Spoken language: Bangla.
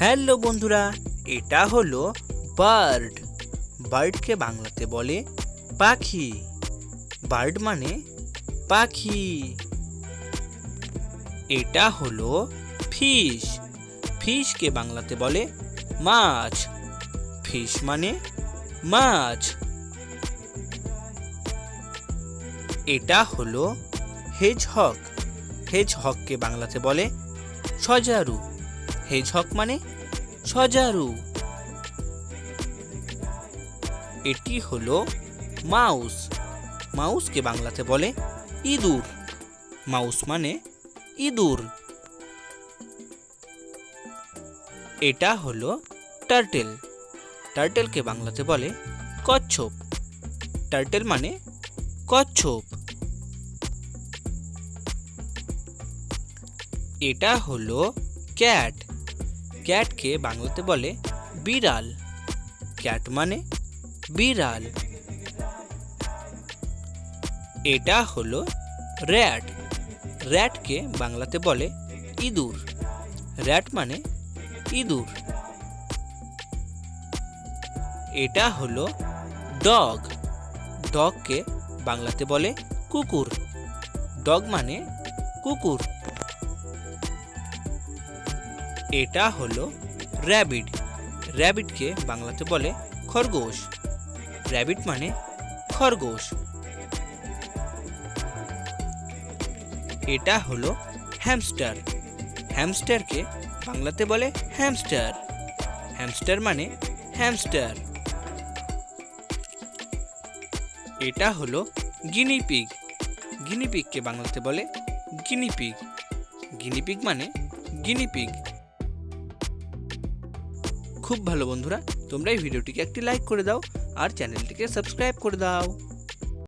হ্যালো বন্ধুরা, এটা হলো বার্ড। বার্ডকে বাংলাতে বলে পাখি। বার্ড মানে পাখি। এটা হলো ফিশ। ফিশকে বাংলাতে বলে মাছ। ফিশ মানে মাছ। এটা হলো হেজহগ। হেজহগকে বাংলাতে বলে সজারু। হেজহগ মানে সজারু। এটি হলো মাউস। মাউসকে বাংলাতে বলে ইঁদুর। মাউস মানে ইঁদুর। এটা হলো টার্টেল। টার্টেলকে বাংলাতে বলে কচ্ছপ। টার্টেল মানে কচ্ছপ। এটা হলো ক্যাট। ক্যাটকে বাংলাতে বলে বিড়াল। ক্যাট মানে বিড়াল। এটা হলো র্যাট। র্যাটকে বাংলাতে বলে ইঁদুর। র্যাট মানে ইঁদুর। এটা হলো ডগ। ডগকে বাংলাতে বলে কুকুর। ডগ মানে কুকুর। এটা হলো র্যাবিট। র্যাবিটকে বাংলাতে বলে খরগোশ। র্যাবিট মানে খরগোশ। এটা হলো হ্যামস্টার। হ্যামস্টারকে বাংলাতে বলে হ্যামস্টার। হ্যামস্টার মানে হ্যামস্টার। এটা হলো গিনিপিগ। গিনিপিগকে বাংলাতে বলে গিনিপিগ। গিনিপিগ মানে গিনিপিগ। খুব ভালো বন্ধুরা, তোমরা এই ভিডিওটিকে একটি লাইক করে দাও আর চ্যানেলটিকে সাবস্ক্রাইব করে দাও।